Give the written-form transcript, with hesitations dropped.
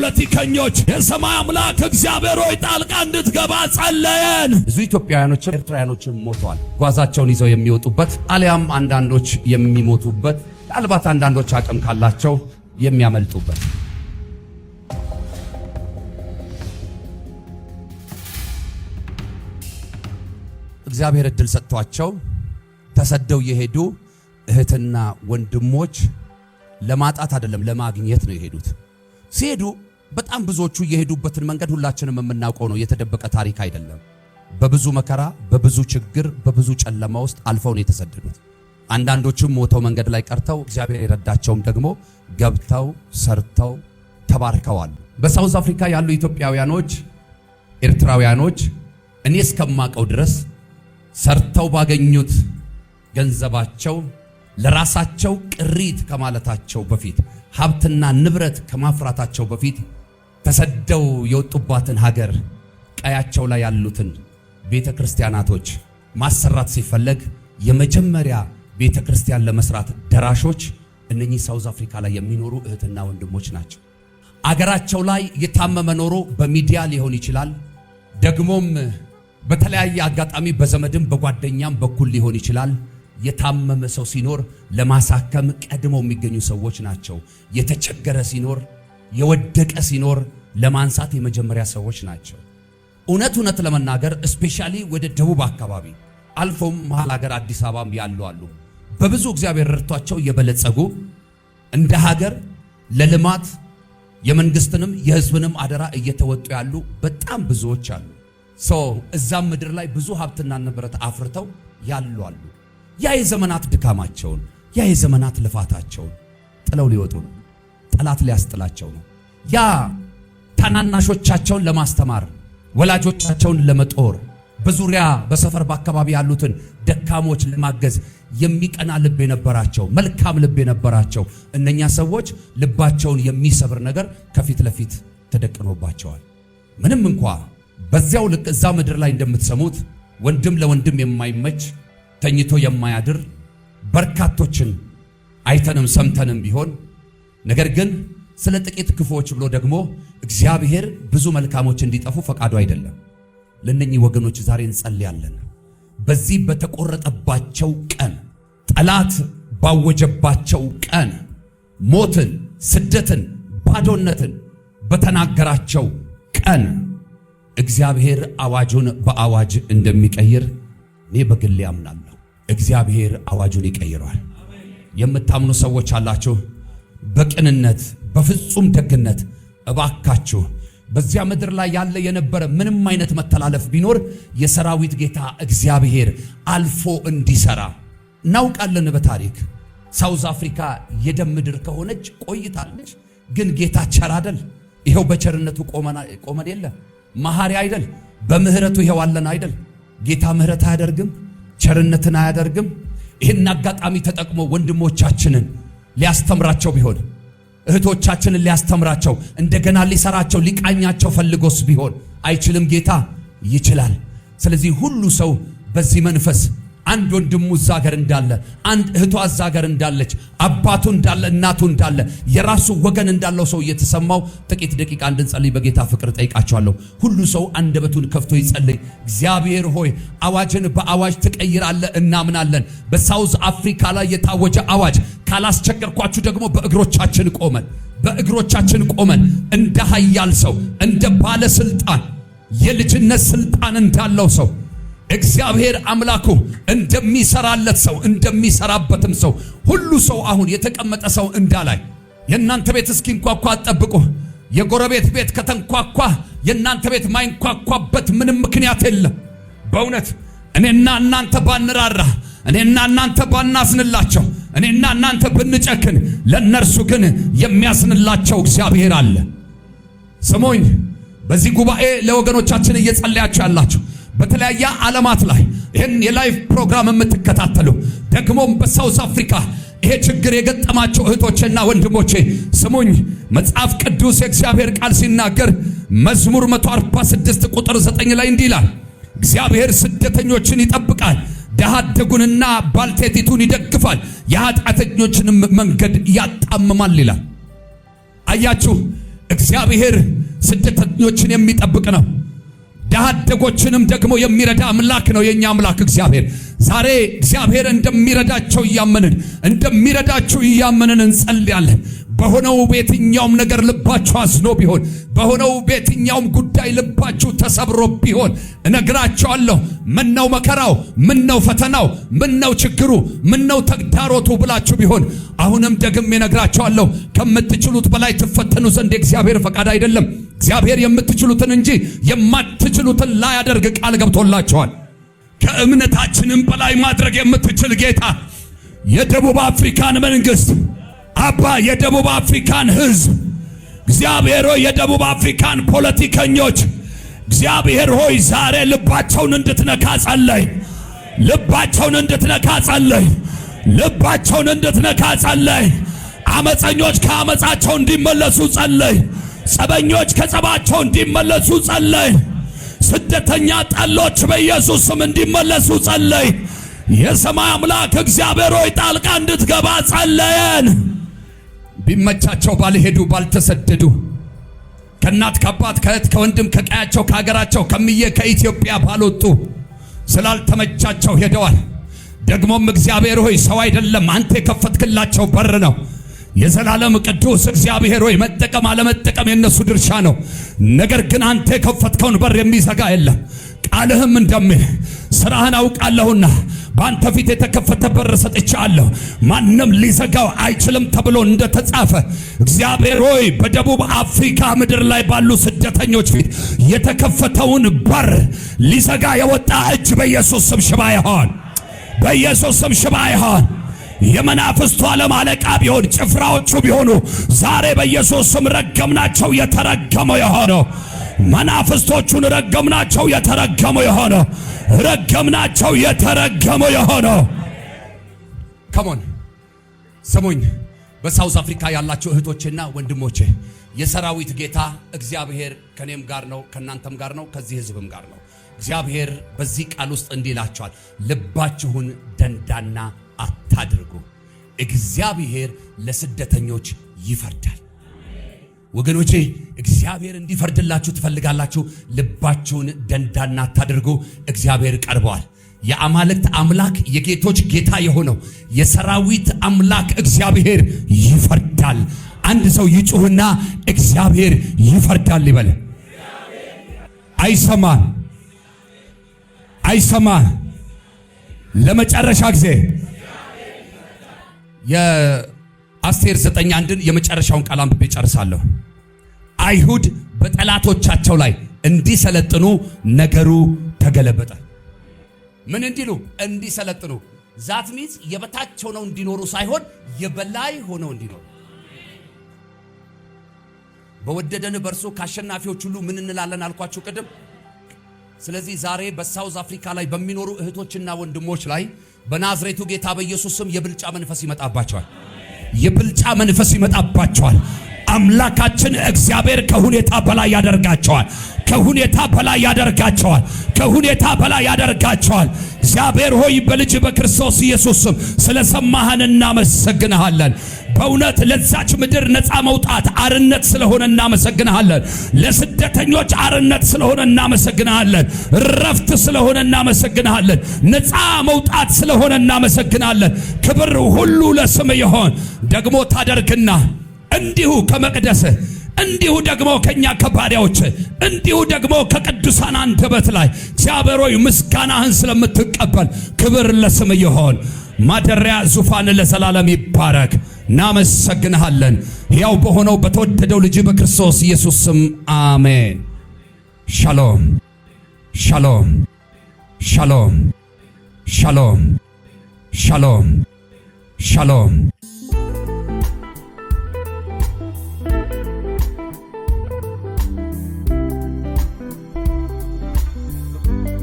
ፖለቲከኞች የሰማይ አምላክ እግዚአብሔር ሆይ ጣልቃ እንድትገባ ጸለየን። ብዙ ኢትዮጵያውያኖችም ኤርትራውያኖችም ሞተዋል። ጓዛቸውን ይዘው የሚወጡበት አሊያም አንዳንዶች የሚሞቱበት፣ ምናልባት አንዳንዶች አቅም ካላቸው የሚያመልጡበት። እግዚአብሔር እድል ሰጥቷቸው ተሰደው የሄዱ እህትና ወንድሞች ለማጣት አይደለም ለማግኘት ነው የሄዱት። ሲሄዱ በጣም ብዙዎቹ የሄዱበትን መንገድ ሁላችንም የምናውቀው ነው፣ የተደበቀ ታሪክ አይደለም። በብዙ መከራ፣ በብዙ ችግር፣ በብዙ ጨለማ ውስጥ አልፈው ነው የተሰደዱት። አንዳንዶቹም ሞተው መንገድ ላይ ቀርተው እግዚአብሔር የረዳቸውም ደግሞ ገብተው ሰርተው ተባርከዋል። በሳውዝ አፍሪካ ያሉ ኢትዮጵያውያኖች፣ ኤርትራውያኖች እኔ እስከማውቀው ድረስ ሰርተው ባገኙት ገንዘባቸው ለራሳቸው ቅሪት ከማለታቸው በፊት ሀብትና ንብረት ከማፍራታቸው በፊት ተሰደው የወጡባትን ሀገር ቀያቸው ላይ ያሉትን ቤተክርስቲያናቶች ማሰራት ሲፈለግ የመጀመሪያ ቤተክርስቲያን ለመስራት ደራሾች እነኚህ ሳውዝ አፍሪካ ላይ የሚኖሩ እህትና ወንድሞች ናቸው። አገራቸው ላይ የታመመ ኖሮ በሚዲያ ሊሆን ይችላል፣ ደግሞም በተለያየ አጋጣሚ በዘመድም በጓደኛም በኩል ሊሆን ይችላል። የታመመ ሰው ሲኖር ለማሳከም ቀድመው የሚገኙ ሰዎች ናቸው። የተቸገረ ሲኖር፣ የወደቀ ሲኖር ለማንሳት የመጀመሪያ ሰዎች ናቸው። እውነት ለመናገር ስፔሻሊ ወደ ደቡብ አካባቢ አልፎም መሃል ሀገር አዲስ አበባም ያሉ አሉ። በብዙ እግዚአብሔር ረድቷቸው የበለጸጉ እንደ ሀገር ለልማት የመንግስትንም የህዝብንም አደራ እየተወጡ ያሉ በጣም ብዙዎች አሉ። እዛም ምድር ላይ ብዙ ሀብትና ንብረት አፍርተው ያሉ አሉ። ያ የዘመናት ድካማቸውን፣ ያ የዘመናት ልፋታቸውን ጥለው ሊወጡ ነው። ጠላት ሊያስጥላቸው ነው። ያ ታናናሾቻቸውን ለማስተማር፣ ወላጆቻቸውን ለመጦር፣ በዙሪያ በሰፈር በአካባቢ ያሉትን ደካሞች ለማገዝ የሚቀና ልብ የነበራቸው፣ መልካም ልብ የነበራቸው እነኛ ሰዎች ልባቸውን የሚሰብር ነገር ከፊት ለፊት ተደቅኖባቸዋል። ምንም እንኳ በዚያው ልክ እዛ ምድር ላይ እንደምትሰሙት ወንድም ለወንድም የማይመች ተኝቶ የማያድር በርካቶችን አይተንም ሰምተንም ቢሆን፣ ነገር ግን ስለ ጥቂት ክፉዎች ብሎ ደግሞ እግዚአብሔር ብዙ መልካሞች እንዲጠፉ ፈቃዱ አይደለም። ለነኚህ ወገኖች ዛሬ እንጸልያለን። በዚህ በተቆረጠባቸው ቀን፣ ጠላት ባወጀባቸው ቀን፣ ሞትን፣ ስደትን፣ ባዶነትን በተናገራቸው ቀን እግዚአብሔር አዋጁን በአዋጅ እንደሚቀይር እኔ በግሌ አምናለሁ። እግዚአብሔር አዋጁን ይቀይራል። የምታምኑ ሰዎች አላችሁ። በቅንነት በፍጹም ደግነት እባካችሁ በዚያ ምድር ላይ ያለ የነበረ ምንም አይነት መተላለፍ ቢኖር የሰራዊት ጌታ እግዚአብሔር አልፎ እንዲሰራ እናውቃለን። በታሪክ ሳውዝ አፍሪካ የደም ምድር ከሆነች ቆይታለች። ግን ጌታ ቸር አይደል? ይሄው በቸርነቱ ቆመን የለም? መሐሪ አይደል? በምህረቱ ይሄው አለን አይደል? ጌታ ምህረት አያደርግም? ቸርነትን አያደርግም? ይህን አጋጣሚ ተጠቅሞ ወንድሞቻችንን ሊያስተምራቸው ቢሆን፣ እህቶቻችንን ሊያስተምራቸው እንደገና ሊሰራቸው ሊቃኛቸው ፈልጎስ ቢሆን አይችልም? ጌታ ይችላል። ስለዚህ ሁሉ ሰው በዚህ መንፈስ አንድ ወንድሙ እዛ ሀገር እንዳለ፣ አንድ እህቷ እዛ ሀገር እንዳለች፣ አባቱ እንዳለ፣ እናቱ እንዳለ፣ የራሱ ወገን እንዳለው ሰው እየተሰማው ጥቂት ደቂቃ እንድንጸልይ በጌታ ፍቅር ጠይቃቸዋለሁ። ሁሉ ሰው አንደበቱን ከፍቶ ይጸልይ። እግዚአብሔር ሆይ አዋጅን በአዋጅ ትቀይራለህ እናምናለን። በሳውዝ አፍሪካ ላይ የታወጀ አዋጅ ካላስቸገርኳችሁ ደግሞ በእግሮቻችን ቆመን እንደ ኃያል ሰው፣ እንደ ባለስልጣን፣ የልጅነት ስልጣን እንዳለው ሰው እግዚአብሔር አምላኩ እንደሚሰራለት ሰው እንደሚሰራበትም ሰው ሁሉ ሰው አሁን የተቀመጠ ሰው እንዳላይ የእናንተ ቤት እስኪንኳኳ አትጠብቁ። የጎረቤት ቤት ከተንኳኳ የእናንተ ቤት ማይንኳኳበት ምንም ምክንያት የለም። በእውነት እኔና እናንተ ባንራራ፣ እኔና እናንተ ባናዝንላቸው፣ እኔና እናንተ ብንጨክን፣ ለነርሱ ግን የሚያዝንላቸው እግዚአብሔር አለ። ስሙኝ፣ በዚህ ጉባኤ ለወገኖቻችን እየጸለያችሁ ያላችሁ በተለያየ ዓለማት ላይ ይህን የላይቭ ፕሮግራም የምትከታተሉ ደግሞም በሳውዝ አፍሪካ ይሄ ችግር የገጠማቸው እህቶቼና ወንድሞቼ ስሙኝ። መጽሐፍ ቅዱስ የእግዚአብሔር ቃል ሲናገር መዝሙር 146 ቁጥር 9 ላይ እንዲህ ይላል፣ እግዚአብሔር ስደተኞችን ይጠብቃል፣ ድሃ አደጉንና ባልቴቲቱን ይደግፋል፣ የኃጢአተኞችንም መንገድ ያጣምማል ይላል። አያችሁ፣ እግዚአብሔር ስደተኞችን የሚጠብቅ ነው። ድሃ አደጎችንም ደግሞ የሚረዳ አምላክ ነው የኛ አምላክ እግዚአብሔር። ዛሬ እግዚአብሔር እንደሚረዳቸው እንደሚረዳችሁ እያመንን እንጸልያለን። በሆነው በየትኛውም ነገር ልባችሁ አዝኖ ቢሆን፣ በሆነው በየትኛውም ጉዳይ ልባችሁ ተሰብሮ ቢሆን እነግራችኋለሁ፣ ምነው መከራው፣ ምነው ፈተናው፣ ምነው ችግሩ፣ ምነው ተግዳሮቱ ብላችሁ ቢሆን አሁንም ደግሜ እነግራችኋለሁ፣ ከምትችሉት በላይ ትፈተኑ ዘንድ የእግዚአብሔር ፈቃድ አይደለም። እግዚአብሔር የምትችሉትን እንጂ የማትችሉትን ላያደርግ ቃል ገብቶላችኋል። ከእምነታችንም በላይ ማድረግ የምትችል ጌታ የደቡብ አፍሪካን መንግስት አባ የደቡብ አፍሪካን ህዝብ እግዚአብሔር ሆይ የደቡብ አፍሪካን ፖለቲከኞች እግዚአብሔር ሆይ ዛሬ ልባቸውን እንድትነካ ጸለይ። ልባቸውን እንድትነካ ጸለይ። ልባቸውን እንድትነካ ጸለይ። አመፀኞች ከአመፃቸው እንዲመለሱ ጸለይ። ጸበኞች ከጸባቸው እንዲመለሱ ጸለይ። ስደተኛ ጠሎች በኢየሱስ ስም እንዲመለሱ ጸለይ። የሰማይ አምላክ እግዚአብሔር ሆይ ጣልቃ እንድትገባ ጸለየን። ቢመቻቸው ባልሄዱ ባልተሰደዱ ከእናት ከአባት ከእህት ከወንድም ከቀያቸው ከሀገራቸው ከምየ ከኢትዮጵያ ባልወጡ ስላልተመቻቸው ሄደዋል። ደግሞም እግዚአብሔር ሆይ ሰው አይደለም አንተ የከፈትክላቸው በር ነው። የዘላለም ቅዱስ እግዚአብሔር ሆይ መጠቀም አለመጠቀም የነሱ ድርሻ ነው። ነገር ግን አንተ የከፈትከውን በር የሚዘጋ የለም። ቃልህም እንደሚል ስራህን አውቃለሁና በአንተ ፊት የተከፈተ በር ሰጥቻለሁ፣ ማንም ሊዘጋው አይችልም ተብሎ እንደተጻፈ እግዚአብሔር ሆይ በደቡብ አፍሪካ ምድር ላይ ባሉ ስደተኞች ፊት የተከፈተውን በር ሊዘጋ የወጣ እጅ በኢየሱስ ስም ሽባ ይሆን። በኢየሱስ ስም ሽባ ይሆን። የመናፍስቱ ዓለም አለቃ ቢሆን ጭፍራዎቹ ቢሆኑ ዛሬ በኢየሱስ ስም ረገምናቸው። የተረገመው የሆነው መናፍስቶቹን ረገምናቸው። የተረገመው የሆነው ረገምናቸው። የተረገመው የሆነው ከሞን ስሙኝ። በሳውዝ አፍሪካ ያላችሁ እህቶቼና ወንድሞቼ የሰራዊት ጌታ እግዚአብሔር ከኔም ጋር ነው፣ ከናንተም ጋር ነው፣ ከዚህ ህዝብም ጋር ነው። እግዚአብሔር በዚህ ቃል ውስጥ እንዲህ ይላችኋል፣ ልባችሁን ደንዳና አታድርጉ፣ እግዚአብሔር ለስደተኞች ይፈርዳል። ወገኖቼ እግዚአብሔር እንዲፈርድላችሁ ትፈልጋላችሁ? ልባችሁን ደንዳና አታድርጉ፣ እግዚአብሔር ቀርቧል። የአማልክት አምላክ የጌቶች ጌታ የሆነው የሰራዊት አምላክ እግዚአብሔር ይፈርዳል። አንድ ሰው ይጩህና እግዚአብሔር ይፈርዳል ይበል። አይሰማን አይሰማን። ለመጨረሻ ጊዜ የአስቴር 9:1 የመጨረሻውን ቃል አንብቤ ጨርሳለሁ። አይሁድ በጠላቶቻቸው ላይ እንዲሰለጥኑ ነገሩ ተገለበጠ። ምን እንዲሉ? እንዲሰለጥኑ። ዛት ሚንስ የበታች ሆነው እንዲኖሩ ሳይሆን የበላይ ሆነው እንዲኖሩ። በወደደን በእርሱ ከአሸናፊዎች ሁሉ ምን እንላለን አልኳችሁ ቅድም። ስለዚህ ዛሬ በሳውዝ አፍሪካ ላይ በሚኖሩ እህቶችና ወንድሞች ላይ በናዝሬቱ ጌታ በኢየሱስ ስም የብልጫ መንፈስ ይመጣባቸዋል። የብልጫ መንፈስ ይመጣባቸዋል። አምላካችን እግዚአብሔር ከሁኔታ በላይ ያደርጋቸዋል። ከሁኔታ በላይ ያደርጋቸዋል። ከሁኔታ በላይ ያደርጋቸዋል። እግዚአብሔር ሆይ በልጅ በክርስቶስ ኢየሱስ ስም ስለሰማህን እናመሰግንሃለን። በእውነት ለዛች ምድር ነፃ መውጣት አርነት ስለሆነ እናመሰግንሃለን። ለስደተኞች አርነት ስለሆነ እናመሰግንሃለን። ረፍት ስለሆነ እናመሰግንሃለን። ነፃ መውጣት ስለሆነ እናመሰግናለን። ክብር ሁሉ ለስም ይሆን። ደግሞ ታደርግና እንዲሁ ከመቅደስ እንዲሁ ደግሞ ከኛ ከባሪያዎች እንዲሁ ደግሞ ከቅዱሳን አንደበት ላይ እግዚአብሔር ሆይ ምስጋናህን ስለምትቀበል ክብር ለስም ይሆን። ማደሪያ ዙፋን ለዘላለም ይባረክ። እናመሰግንሃለን። ሕያው በሆነው በተወደደው ልጅ በክርስቶስ ኢየሱስ ስም አሜን። ሻሎም ሻሎም ሻሎም ሻሎም ሻሎም ሻሎም